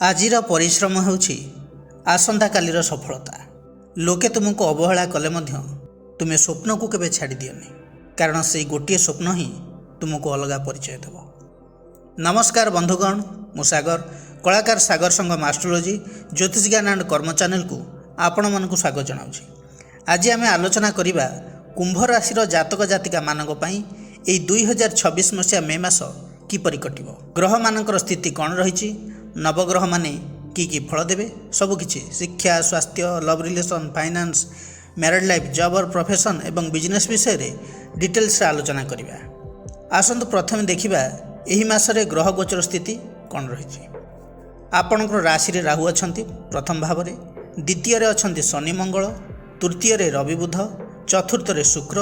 ଆଜିର ପରିଶ୍ରମ ହେଉଛି ଆସନ୍ତାକାଲିର ସଫଳତା। ଲୋକେ ତୁମକୁ ଅବହେଳା କଲେ ମଧ୍ୟ ତୁମେ ସ୍ୱପ୍ନକୁ କେବେ ଛାଡ଼ି ଦିଅନି, କାରଣ ସେହି ଗୋଟିଏ ସ୍ୱପ୍ନ ହିଁ ତୁମକୁ ଅଲଗା ପରିଚୟ ଦେବ। ନମସ୍କାର ବନ୍ଧୁଗଣ, ମୁଁ ସାଗର, କଳାକାର ସାଗର ସଂଘ ମାଷ୍ଟ୍ରୋଲୋଜି ଜ୍ୟୋତିଷ ଜ୍ଞାନ ଆଣ୍ଡ କର୍ମ ଚ୍ୟାନେଲକୁ ଆପଣମାନଙ୍କୁ ସ୍ୱାଗତ ଜଣାଉଛି। ଆଜି ଆମେ ଆଲୋଚନା କରିବା କୁମ୍ଭ ରାଶିର ଜାତକ ଜାତିକାମାନଙ୍କ ପାଇଁ ଏହି 2026 ମସିହା ମେ ମାସ କିପରି କଟିବ, ଗ୍ରହମାନଙ୍କର ସ୍ଥିତି କ'ଣ ରହିଛି, ନବଗ୍ରହମାନେ କି ଫଳ ଦେବେ, ସବୁକିଛି ଶିକ୍ଷା, ସ୍ୱାସ୍ଥ୍ୟ, love relation, finance, married life, job or profession ଏବଂ ବିଜନେସ୍ ବିଷୟରେ ଡିଟେଲ୍ସରେ ଆଲୋଚନା କରିବା। ଆସନ୍ତୁ ପ୍ରଥମେ ଦେଖିବା ଏହି ମାସରେ ଗ୍ରହ ଗୋଚର ସ୍ଥିତି କ'ଣ ରହିଛି। ଆପଣଙ୍କର ରାଶିରେ ରାହୁ ଅଛନ୍ତି ପ୍ରଥମ ଭାବରେ, ଦ୍ୱିତୀୟରେ ଅଛନ୍ତି ଶନି ମଙ୍ଗଳ, ତୃତୀୟରେ ରବି ବୁଧ, ଚତୁର୍ଥରେ ଶୁକ୍ର,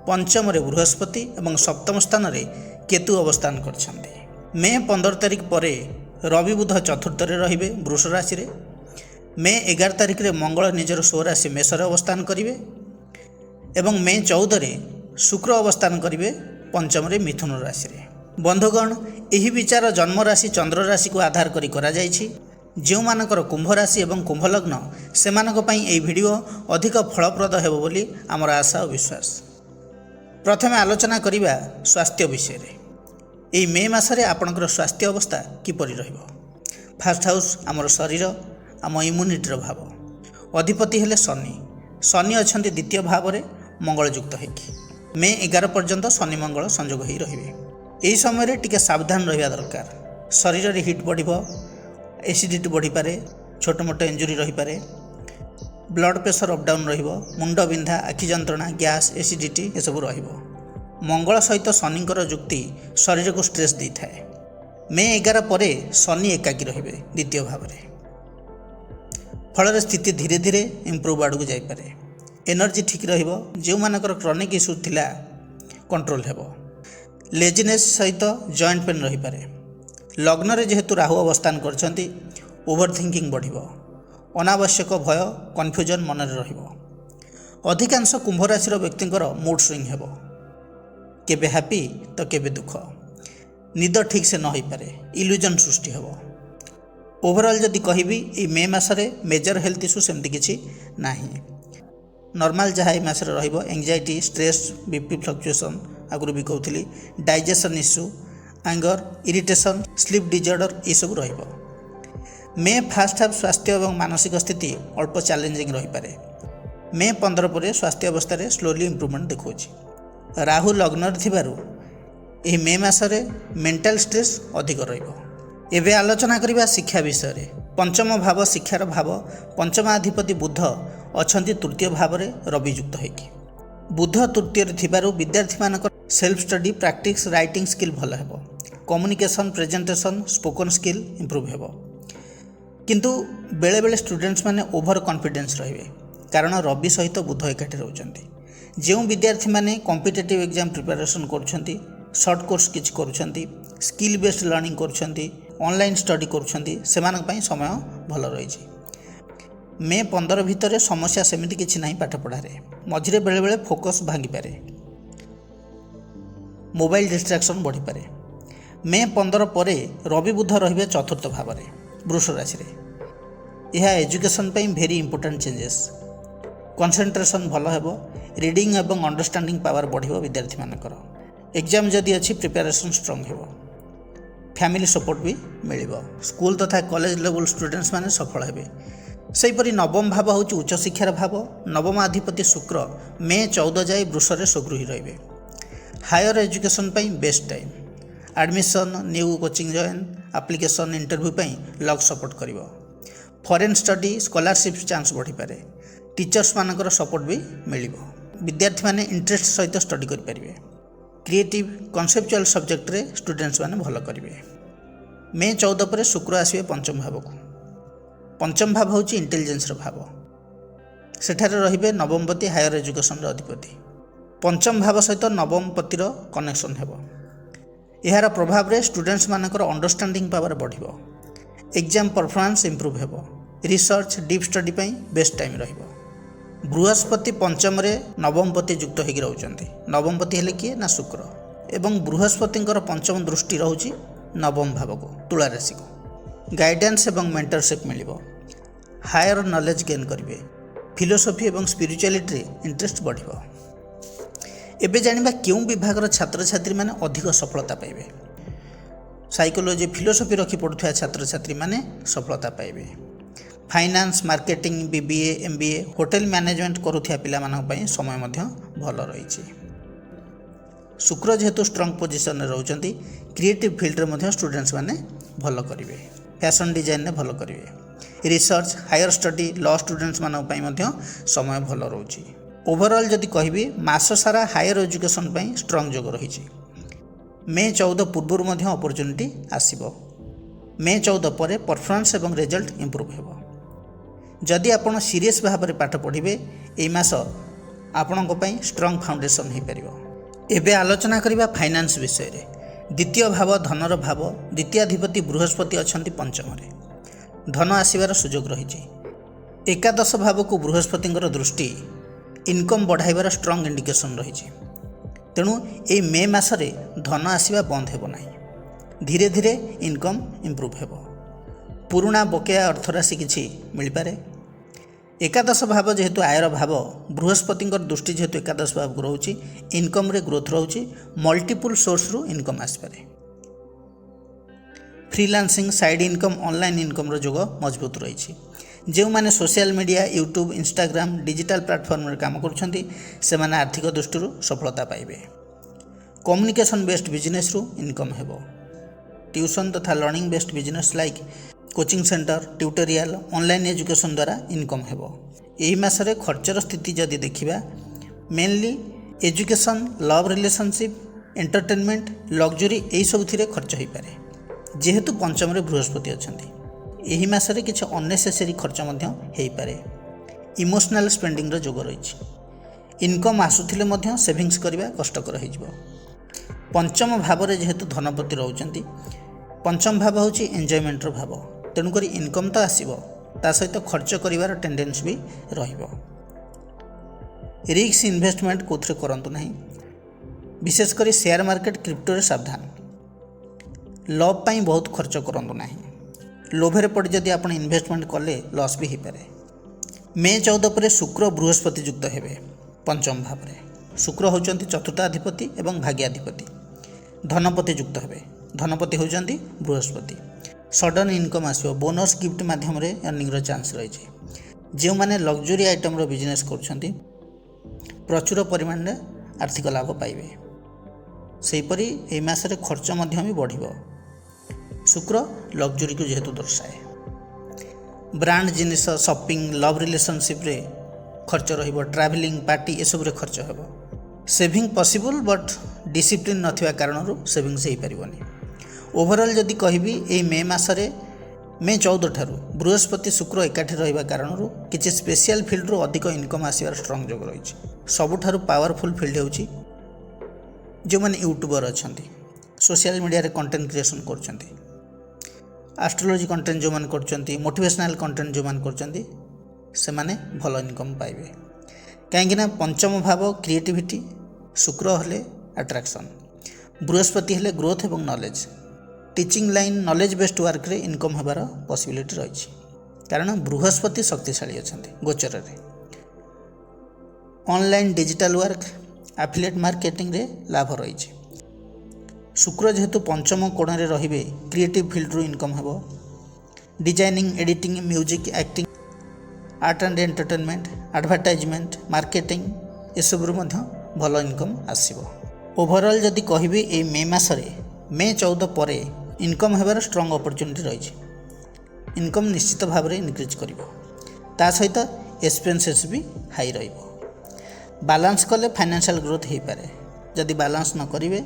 ପଞ୍ଚମରେ ବୃହସ୍ପତି ଏବଂ ସପ୍ତମ ସ୍ଥାନରେ କେତୁ ଅବସ୍ଥାନ କରିଛନ୍ତି। ମେ 15 ତାରିଖ ପରେ ରବି ବୁଧ ଚତୁର୍ଥରେ ରହିବେ ବୃଷ ରାଶିରେ। ମେ 11 ତାରିଖରେ ମଙ୍ଗଳ ନିଜର ସ୍ୱରାଶି ମେଷରେ ଅବସ୍ଥାନ କରିବେ ଏବଂ ମେ 14ରେ ଶୁକ୍ର ଅବସ୍ଥାନ କରିବେ ପଞ୍ଚମରେ ମିଥୁନ ରାଶିରେ। ବନ୍ଧୁଗଣ, ଏହି ବିଚାର ଜନ୍ମ ରାଶି ଚନ୍ଦ୍ର ରାଶିକୁ ଆଧାର କରି କରାଯାଇଛି। ଯେଉଁମାନଙ୍କର କୁମ୍ଭ ରାଶି ଏବଂ କୁମ୍ଭ ଲଗ୍ନ, ସେମାନଙ୍କ ପାଇଁ ଏହି ଭିଡ଼ିଓ ଅଧିକ ଫଳପ୍ରଦ ହେବ ବୋଲି ଆମର ଆଶା ଓ ବିଶ୍ୱାସ। ପ୍ରଥମେ ଆଲୋଚନା କରିବା ସ୍ୱାସ୍ଥ୍ୟ ବିଷୟରେ। ଏହି ମେ ମାସରେ ଆପଣଙ୍କର ସ୍ୱାସ୍ଥ୍ୟ ଅବସ୍ଥା କିପରି ରହିବ। ଫାର୍ଷ୍ଟ ହାଉସ୍ ଆମର ଶରୀର, ଆମ ଇମ୍ୟୁନିଟିର ଭାବ। ଅଧିପତି ହେଲେ ଶନି। ଶନି ଅଛନ୍ତି ଦ୍ୱିତୀୟ ଭାବରେ ମଙ୍ଗଳଯୁକ୍ତ ହୋଇକି। ମେ 11 ପର୍ଯ୍ୟନ୍ତ ଶନି ମଙ୍ଗଳ ସଂଯୋଗ ହୋଇ ରହିବେ। ଏହି ସମୟରେ ଟିକେ ସାବଧାନ ରହିବା ଦରକାର। ଶରୀରରେ ହିଟ୍ ବଢ଼ିବ, ଏସିଡ଼ିଟି ବଢ଼ିପାରେ, ଛୋଟ ମୋଟ ଇଞ୍ଜୁରି ରହିପାରେ, ବ୍ଲଡ଼ ପ୍ରେସର ଅପ୍ ଡାଉନ୍ ରହିବ, ମୁଣ୍ଡ ବିନ୍ଧା, ଆଖି ଯନ୍ତ୍ରଣା, ଗ୍ୟାସ୍, ଏସିଡ଼ିଟି ଏସବୁ ରହିବ। ମଙ୍ଗଳ ସହିତ ଶନିଙ୍କର ଯୁକ୍ତି ଶରୀରକୁ ଷ୍ଟ୍ରେସ୍ ଦେଇଥାଏ। ମେ 11 ପରେ ଶନି ଏକାକୀ ରହିବେ ଦ୍ୱିତୀୟ ଭାବରେ, ଫଳରେ ସ୍ଥିତି ଧୀରେ ଧୀରେ ଇମ୍ପ୍ରୁଭ୍ ଆଡ଼କୁ ଯାଇପାରେ। ଏନର୍ଜି ଠିକ୍ ରହିବ। ଯେଉଁମାନଙ୍କର କ୍ରନିକ୍ ଇସ୍ୟୁ ଥିଲା କଣ୍ଟ୍ରୋଲ୍ ହେବ। ଲେଜିନେସ୍ ସହିତ ଜଏଣ୍ଟ ପେନ୍ ରହିପାରେ। ଲଗ୍ନରେ ଯେହେତୁ ରାହୁ ଅବସ୍ଥାନ କରିଛନ୍ତି, ଓଭର ଥିଙ୍କିଂ ବଢ଼ିବ। ଅନାବଶ୍ୟକ ଭୟ, କନଫ୍ୟୁଜନ୍ ମନରେ ରହିବ। ଅଧିକାଂଶ କୁମ୍ଭ ରାଶିର ବ୍ୟକ୍ତିଙ୍କର ମୁଡ୍ ସୁଇଙ୍ଗ ହେବ। କେବେ ହ୍ୟାପି ତ କେବେ ଦୁଃଖ। ନିଦ ଠିକ୍ ସେ ନ ହୋଇପାରେ, ଇଲ୍ୟୁଜନ୍ ସୃଷ୍ଟି ହେବ। ଓଭରଅଲ୍ ଯଦି କହିବି, ଏହି ମେ ମାସରେ ମେଜର ହେଲ୍ଥ ଇସ୍ୟୁ ସେମିତି କିଛି ନାହିଁ। ନର୍ମାଲ ଯାହା ଏହି ମାସରେ ରହିବ, ଏଙ୍ଗଜାଇଟି, ଷ୍ଟ୍ରେସ୍, ବିପି ଫ୍ଲକ୍ଚୁଏସନ୍, ଆଗରୁ ବି କହୁଥିଲି, digestion issue, anger, irritation, sleep disorder ଏସବୁ ରହିବ। ମେ ଫାର୍ଷ୍ଟ ହାଫ୍ ସ୍ୱାସ୍ଥ୍ୟ ଏବଂ ମାନସିକ ସ୍ଥିତି ଅଳ୍ପ ଚ୍ୟାଲେଞ୍ଜିଂ ରହିପାରେ। ମେ 15 ପରେ ସ୍ୱାସ୍ଥ୍ୟ ଅବସ୍ଥାରେ ସ୍ଲୋଲି ଇମ୍ପ୍ରୁଭମେଣ୍ଟ ଦେଖାଉଛି। ରାହୁ ଲଗ୍ନରେ ଥିବାରୁ ଏହି ମେ ମାସରେ ମେଣ୍ଟାଲ ଷ୍ଟ୍ରେସ୍ ଅଧିକ ରହିବ। ଏବେ ଆଲୋଚନା କରିବା ଶିକ୍ଷା ବିଷୟରେ। ପଞ୍ଚମ ଭାବ ଶିକ୍ଷାର ଭାବ। ପଞ୍ଚମାଧିପତି ବୁଧ ଅଛନ୍ତି ତୃତୀୟ ଭାବରେ ରବିଯୁକ୍ତ ହୋଇକି। ବୁଧ ତୃତୀୟରେ ଥିବାରୁ ବିଦ୍ୟାର୍ଥୀମାନଙ୍କର self study, practice, writing skill ଭଲ ହେବ। Communication, presentation, spoken skill improve ହେବ। କିନ୍ତୁ ବେଳେବେଳେ ଷ୍ଟୁଡେଣ୍ଟସ୍ ମାନେ ଓଭର କନଫିଡେନ୍ସ ରହିବେ, କାରଣ ରବି ସହିତ ବୁଧ ଏକାଠି ରହୁଛନ୍ତି। ଯେଉଁ ବିଦ୍ୟାର୍ଥୀମାନେ କମ୍ପିଟେଟିଭ୍ ଏକ୍ଜାମ୍ ପ୍ରିପାରେସନ୍ କରୁଛନ୍ତି, ସର୍ଟ କୋର୍ସ କିଛି କରୁଛନ୍ତି, ସ୍କିଲ୍ ବେସ୍ଡ ଲର୍ଣ୍ଣିଂ କରୁଛନ୍ତି, ଅନଲାଇନ୍ ଷ୍ଟଡି କରୁଛନ୍ତି, ସେମାନଙ୍କ ପାଇଁ ସମୟ ଭଲ ରହିଛି। ମେ 15 ଭିତରେ ସମସ୍ୟା ସେମିତି କିଛି ନାହିଁ ପାଠପଢ଼ାରେ। ମଝିରେ ବେଳେବେଳେ ଫୋକସ୍ ଭାଙ୍ଗିପାରେ, ମୋବାଇଲ୍ ଡିଷ୍ଟ୍ରାକ୍ସନ୍ ବଢ଼ିପାରେ। ମେ 15 ପରେ ରବି ବୁଧ ରହିବେ ଚତୁର୍ଥ ଭାବରେ ବୃଷ ରାଶିରେ। ଏହା ଏଜୁକେସନ୍ ପାଇଁ ଭେରି ଇମ୍ପୋର୍ଟାଣ୍ଟ ଚେଞ୍ଜେସ୍। କନସେନ୍ଟ୍ରେସନ୍ ଭଲ ହେବ। ରିଡ଼ିଂ ଏବଂ ଅଣ୍ଡରଷ୍ଟାଣ୍ଡିଂ ପାୱାର ବଢ଼ିବ ବିଦ୍ୟାର୍ଥୀମାନଙ୍କର। ଏକ୍ଜାମ୍ ଯଦି ଅଛି, ପ୍ରିପାରେସନ୍ ଷ୍ଟ୍ରଙ୍ଗ ହେବ। ଫ୍ୟାମିଲି ସପୋର୍ଟ ବି ମିଳିବ। ସ୍କୁଲ ତଥା କଲେଜ ଲେଭେଲ୍ ଷ୍ଟୁଡେଣ୍ଟସ୍ ମାନେ ସଫଳ ହେବେ। ସେହିପରି ନବମ ଭାବ ହେଉଛି ଉଚ୍ଚଶିକ୍ଷାର ଭାବ। ନବମାଧିପତି ଶୁକ୍ର ମେ 14 ଯାଏ ବୃଷରେ ସ୍ୱଗୃହୀ ରହିବେ। ହାୟର ଏଜୁକେସନ୍ ପାଇଁ best time. Admission, new coaching join, application, interview ପାଇଁ ଲକ୍ ସପୋର୍ଟ କରିବ। ଫରେନ୍ ଷ୍ଟଡି, ସ୍କଲାରସିପ୍ ଚାନ୍ସ ବଢ଼ିପାରେ। ଟିଚର୍ସମାନଙ୍କର ସପୋର୍ଟ ବି ମିଳିବ। ବିଦ୍ୟାର୍ଥୀମାନେ ଇଣ୍ଟରେଷ୍ଟ ସହିତ ଷ୍ଟଡି କରିପାରିବେ। କ୍ରିଏଟିଭ୍, କନସେପଚୁଆଲ୍ ସବଜେକ୍ଟରେ ଷ୍ଟୁଡେଣ୍ଟସ୍ ମାନେ ଭଲ କରିବେ। ମେ 14 ପରେ ଶୁକ୍ର ଆସିବେ ପଞ୍ଚମ ଭାବକୁ। ପଞ୍ଚମ ଭାବ ହେଉଛି ଇଣ୍ଟେଲିଜେନ୍ସର ଭାବ। ସେଠାରେ ରହିବେ ନବମପତି, ହାୟର ଏଜୁକେସନ୍ର ଅଧିପତି। ପଞ୍ଚମ ଭାବ ସହିତ ନବମପତିର କନେକ୍ସନ୍ ହେବ। ଏହାର ପ୍ରଭାବରେ ଷ୍ଟୁଡେଣ୍ଟସ୍ ମାନଙ୍କର ଅଣ୍ଡରଷ୍ଟାଣ୍ଡିଂ ପାୱାର ବଢ଼ିବ। ଏକ୍ଜାମ୍ ପରଫର୍ମାନ୍ସ ଇମ୍ପ୍ରୁଭ୍ ହେବ। ରିସର୍ଚ୍ଚ, ଡିପ୍ ଷ୍ଟଡି ପାଇଁ ବେଷ୍ଟ ଟାଇମ୍ ରହିବ। ବୃହସ୍ପତି ପଞ୍ଚମରେ ନବମପତି ଯୁକ୍ତ ହୋଇକି ରହୁଛନ୍ତି। ନବମପତି ହେଲେ କିଏ ନା ଶୁକ୍ର। ଏବଂ ବୃହସ୍ପତିଙ୍କର ପଞ୍ଚମ ଦୃଷ୍ଟି ରହୁଛି ନବମ ଭାବକୁ, ତୁଳା ରାଶିକୁ। गाइडेंस एवं मेंटरशिप मिलिबो। हायर नॉलेज गेन करेंगे। फिलोसफी एवं स्पिरिचुअलिटी इंटरेस्ट बढ़िबो। एबे जानिबा क्यों विभाग छात्र छात्री माने अधिक सफलता पाइबे। साइकोलॉजी फिलोसफी रखी पढ़ुवा छात्र छात्री माने सफलता पाइबे। Finance marketing BBA MBA hotel management करुथिया पिला मानक पई समय मध्य भल रही। शुक्र जेहेतु स्ट्रंग पोजिशन रे रहउचंती क्रिएटिव फील्ड रे मध्य स्टूडेंट्स माने भल करिवे। फैशन डिजाइन रे भल करिवे। Research higher study law students मानक पई मध्य समय भल रहउची। ओवरऑल जदि कहबी मास सारा हायर एजुकेशन पई स्ट्रंग जोग रही। मे 14 पूर्व मध्य अपॉर्चुनिटी आसीबो। मे 14 पर परफॉर्मेंस एवं रिजल्ट इंप्रूव हेबो। जदि आपण सीरियस भाव में पाठ पढ़े यही मास आपण स्ट्रंग फाउंडेशन हो पार। एबे आलोचना करबा फाइनान्स विषय रे। द्वितीय भाव धनर भाव द्वितीयाधिपति बृहस्पति अच्छा पंचम रे। धन आसबार सुजोग रही। एकादश भाव को बृहस्पति दृष्टि इनकम बढ़ाइबार स्ट्रंग इंडिकेशन रही। तेणु ये मे मासरे धन आसवा बंद हेबो नाही। धीरे धीरे इनकम इंप्रूव हेबो। पुराणा बकेया अर्थराशि किछि मिल पारे। एकादश भाव जेहेतु आयर भाव बृहस्पति दृष्टि जेहेतु एकादश भाव को रोचे इनकम रे ग्रोथ रोचे मल्टीपल सोर्स रु इनकम आसपारे। Freelancing side income online income रो जोग मजबूत रही। जो माने social media YouTube Instagram digital platform रे काम करुछंती से माने आर्थिक दृष्टि सफलता पाइबे। कम्युनिकेशन बेस्ड बिजनेस रु इनकम हेबो। ट्यूशन तथा learning based business like coaching centre tutorial online education द्वारा इनकम हेबो। एही मासरे खर्चर स्थिति जदि देखिबा mainly education love relationship entertainment luxury यही सब थिरे खर्च हो पारे। जेहेतु पंचम रे बृहस्पति अछंती एही मासरे किछि अननेसेसरी खर्च मध्य हेई पारे। इमोशनल स्पेंडिंग रो जोग रही। इनकम आसुथिले मध्य सेविंग्स करबा कष्टकर हो जिवो। पंचम भाव रे जेहेतु धनपति रहउचंती पंचम भाव होची एंजॉयमेंट रो भाव। तेणुक इनकम तो आसो ता सहित खर्च कर टेंडेंसी भी रहिबो। रिस्क इन्वेस्टमेंट कोथरे करंतु नहीं। विशेषकर शेयर मार्केट क्रिप्टो रे सावधान। लव पाई बहुत खर्च करंतु नहीं। लोभरे पड़ जदि आपण इन्वेस्टमेंट कले लॉस भी हो पारे। मे 14 पर शुक्र बृहस्पति युक्त हेबे पंचम भाव रे। शुक्र होचंती चतुर्थाधिपति एवं भाग्याधिपति। धनपति युक्त हेबे। धनपति होचंती बृहस्पति। सडन इनकम आसो बोनस गिफ्ट माध्यम रे अर्निंग रो चांस रही। जो माने लग्जरी आइटम रो बिजनेस करछंती प्रचुर परिमाण रे आर्थिक लाभ पाइबे। सेहीपरि एही मासरे खर्च मध्य भी बढ़िबो। शुक्र लग्जरी को जेहेतु दर्शाए। ब्रांड जिनिस शॉपिंग लव रिलेशनशिप रे खर्च रहिबो। ट्रैवलिंग पार्टी ए सब रे खर्च हेबो। सेविंग पॉसिबल बट डिसिप्लिन नथिबा कारणरू सेविंग्स हेई परिबोनी। ओवरऑल जदि कहबी ए मे मासरे मे 14 ठारू बृहस्पति शुक्र एकाठी रहिबा कारणरू किछि स्पेशल फील्ड रो अधिक इनकम आसीबार स्ट्रंग जोग रही। सबुठारू पावरफुल फील्ड होउची जो माने यूट्यूबर अछंती सोशल मीडिया रे कंटेंट क्रिएशन करछंती एस्ट्रोलॉजी कंटेंट जो माने करछंती मोटिवेशनल कंटेंट जो माने करछंती से माने भलो इनकम पाइबे। काहेकि ना पंचम भाव क्रिएटिविटी शुक्र हले अट्रैक्शन बृहस्पति हले ग्रोथ एवं knowledge teaching line knowledge based work रे इनकम हेबार पॉसिबिलिटी रही। कारण बृहस्पति शक्तिशाली अछंती गोचर रे। Online digital work affiliate marketing रे लाभ रही। शुक्र जेहेतु पंचम कोण रे रहिबे क्रिएटिव फील्ड रो इनकम हेबो। Designing editing music acting art and entertainment advertisement marketing ए सब रु मध्य भलो इनकम आसीबो। ओवरऑल जदि कहबी ए मे मासरे मे 14 परे इनकम हेबार स्ट्रंग अपॉर्चुनिटी रही। इनकम निश्चित भाव में इनक्रीज करिवो। ता सहित एक्सपेंसेस भी हाई रहिबो। बैलेंस कले फाइनेंशियल ग्रोथ हो पारे। जदि बैलेंस न करिवे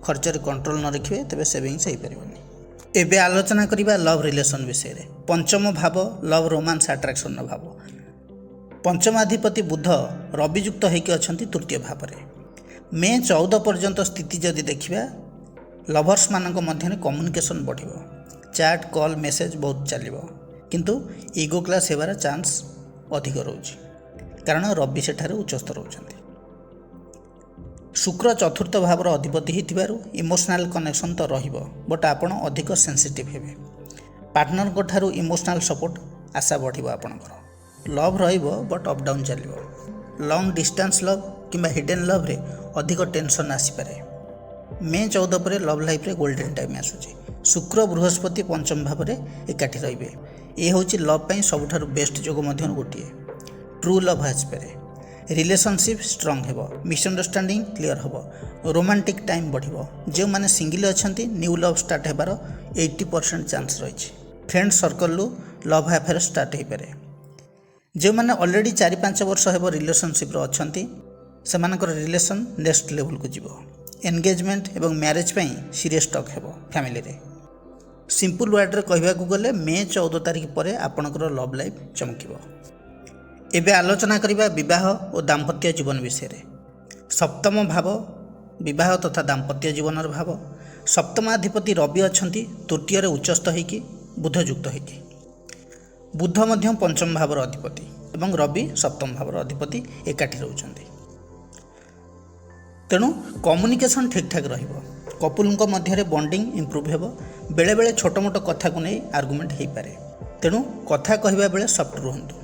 खर्च रे कंट्रोल न रखिवे तबे सेविंग्स हो पारिबोनी। एबे आलोचना करिबा लव रिलेशन विषय रे। पंचम भाव लव रोमांस अट्रैक्शन भाव। पंचमाधिपति बुध रवियुक्त होइके अछंती तृतीय भाव रे। मे 14 पर्यंत स्थिति जदि देखिबा लवर्स मानक मध्य कम्युनिकेशन बढ़िबो। चैट कॉल मेसेज बहुत चलिबो किंतु ईगो क्लास हेबार चांस अधिक रोची कारण रवि सेठारे उच्चस्थ रोचंती। शुक्र चतुर्थ भावर अधिपति होइतिबारु इमोशनल कनेक्शन तो रहिबो बट आपण अधिक सेंसिटिव हेबे। पार्टनर ठारू इमोशनल सपोर्ट आशा बढ़िबो आपणकर लव रहिबो बट अप डाउन चलिबो लॉन्ग डिस्टेंस लव किंबा हिडन लव रे अधिक टेंशन आसीपारे मे 14 पर लव लाइफ रे गोल्डन टाइम आसुची शुक्र बृहस्पति पंचम भाव में एकाठी रहिबे ए होची लव पई सबुठारु बेस्ट जोग मध्य गोटे ट्रू लव आसीपारे रिलेशनशिप स्ट्रॉन्ग हेबो मिसअंडरस्टैंडिंग क्लियर हेबो रोमांटिक टाइम बढ़िबो जो माने सिंगल अछंती न्यू लव स्टार्ट हेबार 80% चांस रही friend circle love affair start हो पारे जो मैंने ऑलरेडी 4-5 वर्ष हेब रिलेशनशिप अच्छी से रिलेशन नेक्स्ट लेवल को जीव एंगेजमेंट एवं मैरिज पे सीरियस टॉक हेब फैमिली रे सिंपल वर्ड रे कहबा गले मे 14 तारिख पर आपणकर लव लाइफ चमकिबो। एबे आलोचना करिबा विवाह और दाम्पत्य जीवन विषय रे सप्तम भाव विवाह तथा दाम्पत्य जीवनर भाव सप्तमाधिपति रवि अछंती तृतीय रे उच्चस्थ होइकी बुध युक्त होइकी बुध मध्य पंचम भावर अधिपति एवं रवि सप्तम भावर अधिपति एकाठी रहउछंती तेणु कम्युनिकेशन ठीक ठाक रहिबो कपुलଙ୍କ ମଧ୍ୟରେ बॉन्डिंग इंप्रूव हेबो बेले बेले छोट मोट कथा को नहीं आर्गुमेंट हो पारे तेणु कथा कहबा बेले सॉफ्ट रहंतु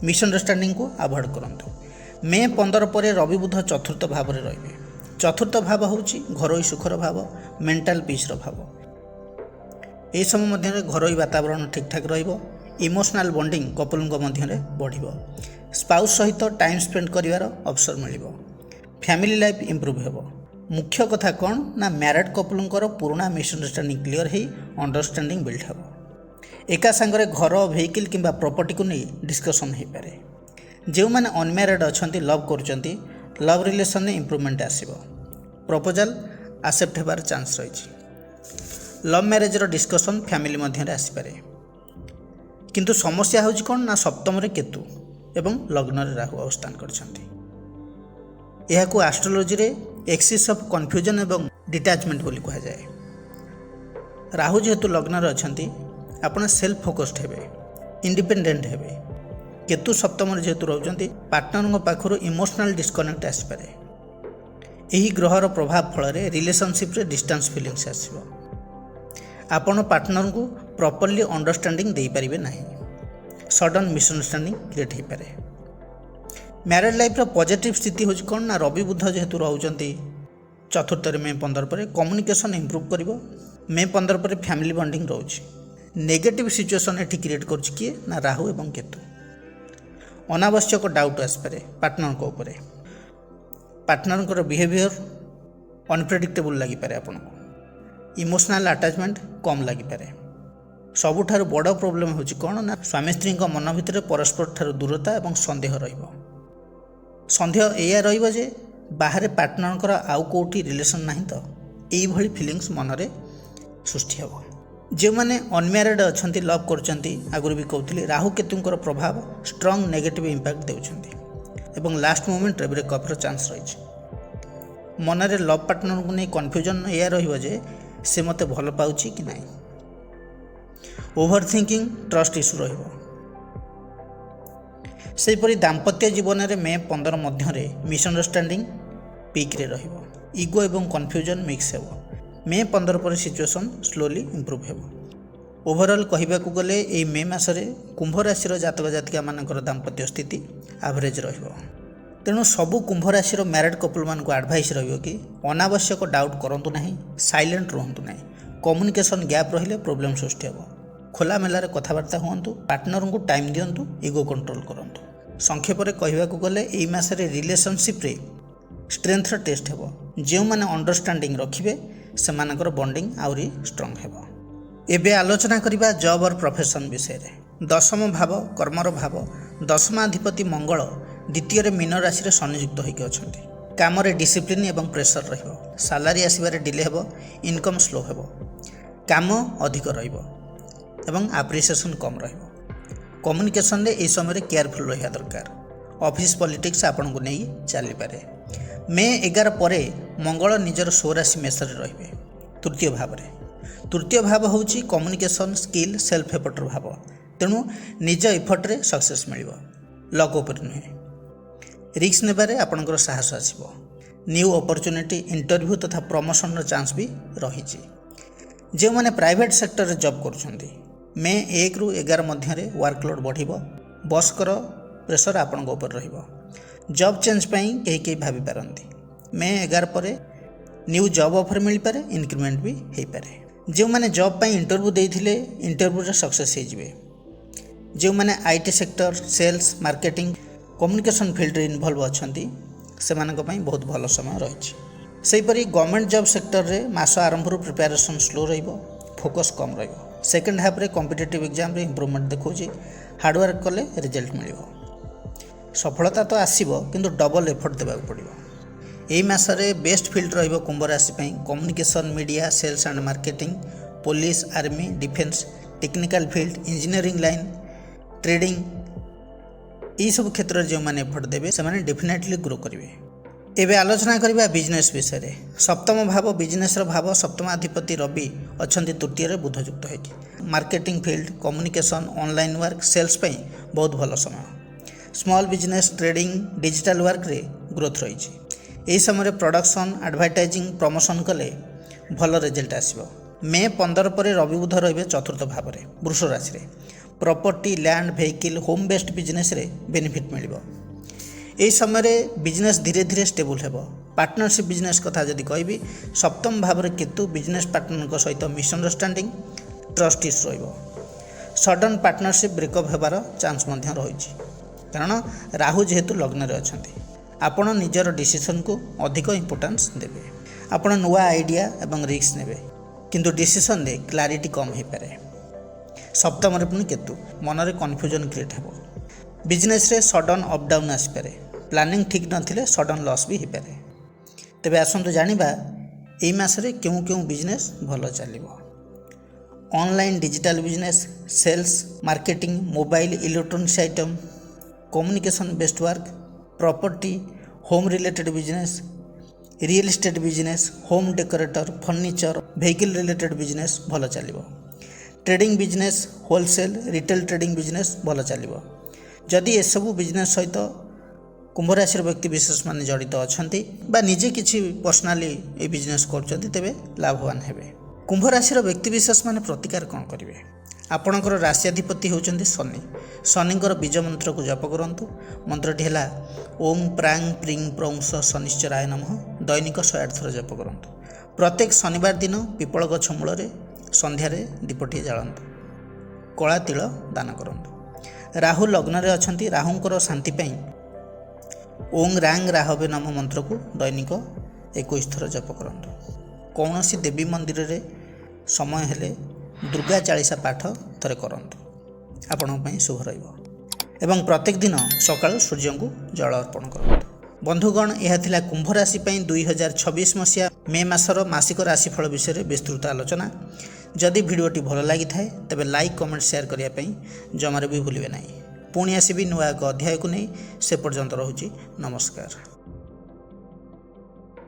मिसअंडरस्टैंडिंग को अवॉइड करंतु मे 15 पर रवि बुध चतुर्थ भाव में रहिबे चतुर्थ भाव होची घरोई सुखर भाव मेंटल पीस रो भाव ए समय मध्य घरोई वातावरण ठीक ठाक रहिबो इमोशनल बॉन्डिंग कपलଙ୍କ ମଧ୍ୟରେ बढ़िबो स्पाउस सहित टाइम स्पेंड करिवार अवसर मिलिबो फैमिली लाइफ इंप्रूव हेबो मुख्य कथा कौन ना मैरिड कपलଙ୍କର पुराना मिसअंडरस्टैंडिंग क्लियर हो अंडरस्टैंडिंग बिल्ड हेबो एका संगरे घर व्हीकल किंबा प्रॉपर्टी को नहीं डिस्कशन हो पारे जो मैंने अनमैरिड अछंती लव करचंती लव रिलेशन में इंप्रूवमेंट आसीबो प्रपोजल एक्सेप्ट हेबार चांस रही लव मैरिज रो डिस्कशन फैमिली मध्य आसीपारे किंतु समस्या होची कौन ना सप्तम रे केतु एवं लग्न रे राहु अवस्थान करछंती यह को एस्ट्रोलॉजी रे एक्सिस ऑफ कन्फ्यूजन एवं डिटैचमेंट बोली कहा जाए राहु जेहेतु लग्न रे अछंती आपण सेल्फ फोकस्ड हेबे इंडिपेंडेंट हेबे केतु सप्तम रे जेहेतु रहउचंती पार्टनर पाखरु इमोशनल डिस्कनेक्ट आसीपारे एही ग्रहर प्रभाव फल रे रिलेशनशिप रे डिस्टेंस फीलिंग्स आसीबो आपण पार्टनर को प्रॉपर्ली अंडरस्टैंडिंग दे पारिबे नाही सडन मिसअंडरस्टैंडिंग क्रिएट हो पारे मैरिड लाइफ रो पॉजिटिव स्थिति होची कोन ना रवि बुध जेहेतु रहउचंती चतुर्थ मे 15 पर कम्युनिकेशन इंप्रूव करिवो मे 15 पर फैमिली बॉन्डिंग रहउची नेगेटिव सिचुएशन एठी क्रिएट करछि किए ना राहु एवं केतु अनावश्यक डाउट आसपारे पार्टनर को ऊपर पार्टनर बिहेवियर अनप्रेडिक्टेबल लगी पारे आपनको इमोशनल अटैचमेंट कम लगी पारे सबुठारु बड़ प्रॉब्लम होची कोन ना स्वामी स्त्री मन भितर परस्पर ठारु दूरता एवं संदेह रहिबो संदेह एया रहिबो जे बाहर पार्टनर आउ कोठी रिलेशन नाही तो एई भली फीलिंग्स मन रे सृष्टि हेबो जो मैंने अनमैरिड अछंती लव करचंती आगुरी भी कहउतली राहु केतुंकर प्रभाव स्ट्रांग नेगेटिव इंपैक्ट देउछंती एवं लास्ट मोमेंट रे ब्रेकअप रो चांस रही मन रे लव पार्टनर को नहीं कन्फ्यूजन एया रहिबो जे से मते भल पाउची कि नाही ओवर थिंकिंग ट्रस्ट इश्यू रहिबो सेपरी दाम्पत्य जीवन में मे 15 मध्य मिसअंडरस्टैंडिंग पीक रे रहिबो इगो एवं कन्फ्यूजन मिक्स हेबो मे 15 पर सिचुएशन स्लोली इंप्रूव हेबो ओवरऑल कहबाकू गले ए मे मासरे कुंभ राशि जातक जातिका मानकर दाम्पत्य स्थिति एवरेज रहिबो तेणु सबू कुंभ राशि मैरिड कपल मान को एडवाइस रहिबो कि अनावश्यक डाउट करंतु नाही साइलेंट रहंतु नाही कम्युनिकेशन गैप रहिले प्रॉब्लम सृष्टि हेबो खोला मेलार कथबार्ता हुअंतु पार्टनर को टाइम दियंतु इगो कंट्रोल करंतु संक्षेप रे कहबाकू गले एई मासरे रिलेशनशिप रे स्ट्रेंथ टेस्ट हेबो जे माने अंडरस्टैंडिंग रखिबे से मानकर बॉन्डिंग आउरी स्ट्रांग हेबो एबे आलोचना करिबा जॉब और प्रोफेशन विषय रे दशम भाव कर्मर भाव दशमाधिपति मंगल द्वितीय रे मीन राशि रे संयुक्त होइके अछंती काम रे डिसिप्लिन एवं प्रेशर रहिबो सैलरी आसीबारे डिले हेबो इनकम स्लो हेबो काम अधिक रहिबो एवं एप्रिसिएशन कम रहिबो कम्युनिकेशन रे ए समय रे केयरफुल रहिया दरकार ऑफिस पॉलिटिक्स आपन को नहीं चली पारे मे 11 पर मंगल निजर स्वराशि मेष रे रहिबे तृतीय भाव होची कम्युनिकेशन स्किल सेल्फ एफर्टर भाव तेणु निज एफर्ट रे सक्सेस मिलिबो लक उपर नुहे रिस्क नेबारे आपनकर साहस आसीबो न्यू अपॉर्चुनिटी इंटरव्यू तथा प्रमोशन रो चांस भी रही जो मैंने प्राइवेट सेक्टर रे जॉब करुछंती मे 1 ରୁ 11 ମଧ୍ୟରେ ୱାର୍କଲୋଡ଼ ବଢ଼ିବ। ବସ୍ଙ୍କର ପ୍ରେସର ଆପଣଙ୍କ ଉପରେ ରହିବ। ଜବ୍ ଚେଞ୍ଜ ପାଇଁ କେହି ଭାବିପାରନ୍ତି। मे 11 ପରେ ନ୍ୟୁ ଜବ୍ ଅଫର୍ ମିଳିପାରେ, ଇନକ୍ରିମେଣ୍ଟ ବି ହୋଇପାରେ। ଯେଉଁମାନେ ଜବ୍ ପାଇଁ ଇଣ୍ଟରଭ୍ୟୁ ଦେଇଥିଲେ ଇଣ୍ଟରଭ୍ୟୁରେ ସକ୍ସେସ୍ ହୋଇଯିବେ। ଯେଉଁମାନେ IT sector, sales, marketing, communication ଫିଲ୍ଡରେ ଇନଭଲ୍ଭ ଅଛନ୍ତି ସେମାନଙ୍କ ପାଇଁ ବହୁତ ଭଲ ସମୟ ରହିଛି। ସେହିପରି ଗଭର୍ଣ୍ଣମେଣ୍ଟ ଜବ୍ ସେକ୍ଟରରେ ମାସ ଆରମ୍ଭରୁ ପ୍ରିପାରେସନ୍ ସ୍ଲୋ ରହିବ, ଫୋକସ୍ କମ୍ ରହିବ। ସେକେଣ୍ଡ ହାଫ୍ରେ କମ୍ପିଟେଟିଭ୍ ଏକ୍ଜାମରେ ଇମ୍ପ୍ରୁଭମେଣ୍ଟ ଦେଖାଉଛି। ହାର୍ଡ଼ୱାର୍କ କଲେ ରେଜଲ୍ଟ ମିଳିବ। ସଫଳତା ତ ଆସିବ କିନ୍ତୁ ଡବଲ୍ ଏଫର୍ଟ ଦେବାକୁ ପଡ଼ିବ। ଏହି ମାସରେ ବେଷ୍ଟ ଫିଲ୍ଡ ରହିବ କୁମ୍ଭ ରାଶି ପାଇଁ communication, media, sales and marketing, police, army, defence, technical field, engineering line, trading यहीसबू क्षेत्र में जो मैंने एफर्ट देवे से डेफिनेटली ग्रो करेंगे। एवं आलोचना करवा बिजनेस विषय में। सप्तम भाव बिजनेस भाव सप्तमाधिपति रवि अच्छा तृतीय बुध युक्त है। Marketing field, communication, online work, sales पे बहुत भल समय। Small business, trading, digital work रे ग्रोथ रही। यही समय प्रोडक्शन, एडवर्टाइजिंग, प्रमोशन कले भल रिजल्ट आसो। मे 15 पर रवि बुध रे चतुर्थ भाव में वृष राशि रे property, land, vehicle, home based business रे बेनिफिट मिलिबो। यही समय बिजनेस धीरे धीरे स्टेबल हेबो। पार्टनरशिप बिजनेस कथा जदि कहबी सप्तम भाव में केतु बिजनेस पार्टनर सहित मिसअंडरस्टैंडिंग, ट्रस्ट इश्यू रहिबो। सडन पार्टनरशिप ब्रेकअप हेबार चांस मध्य रही कारण राहु जेहेतु लग्न रे अछंती। आपण निजर डिसीजन को अधिक इंपोर्टेंस देबे। आपण नुआ आइडिया एवं रिस्क नेबे किंतु डिसीजन रे क्लारिटी कम हो पारे। सप्तम पुणी केतु मनरे कन्फ्यूजन क्रिएट हो। बिजनेस रे सडन अप डाउन आसपे। प्लानिंग ठीक नथिले सडन लॉस भी हो पारे। तेबे आसंतु जानिबा एई मासरे केउ केउ बिजनेस भलो चलिबो। Online digital business, sales, marketing, mobile electronics item, communication based work, property, home related business, real estate business, home decorator, furniture, vehicle related business भलो चलिबो। Trading business, wholesale, retail trading business भल चलिबो। जदि ए सब business सहित कुंभ राशि व्यक्ति विशेष माने जड़ित अछंती बा निजे किछि पर्सनाली ए बिजनेस करछंती तेबे लाभवान हेबे। कुंभ राशि व्यक्ति विशेष माने प्रतिकार कोन करिवे? आपणकर राशियाधिपति होउचंती शनि। शनिंकर बीज मंत्र को जप करंतु। मंत्रटी हैला ओम प्रांग प्रिंग प्रौंस शनिश्चराय नमः। दैनिक 108 थर जप करंतु। प्रत्येक शनिवार दिन पिपल गछ मूल संध्यारे दीपटी जालंतु। कला तिल दान करंतु। राहु लग्न रे अछंती। राहुंकर शांति पई ओम रांग राहवे नम मंत्र को दैनिक 21 थर जप करंतु। कौनसी देवी मंदिर रे समय हेले दुर्गा चालीसा पाठ थरे करंतु। आपन पई शुभ रहइबो। एवं प्रत्येक दिन सकाळ सूर्य को जल अर्पण करंतु। बंधुगण यह थिला कुंभ राशि पई 2026 मसिया मे मासर मासिक राशिफल विषय में विस्तृत आलोचना। जदि भिडियोटी भल लगी थाए तेबे लाइक, कमेंट, शेयर करने जमारे भी भूलिए नहीं। पुणी आसबि नुआ एक अध्याय को नहीं। से पर्यंत रहुछि नमस्कार।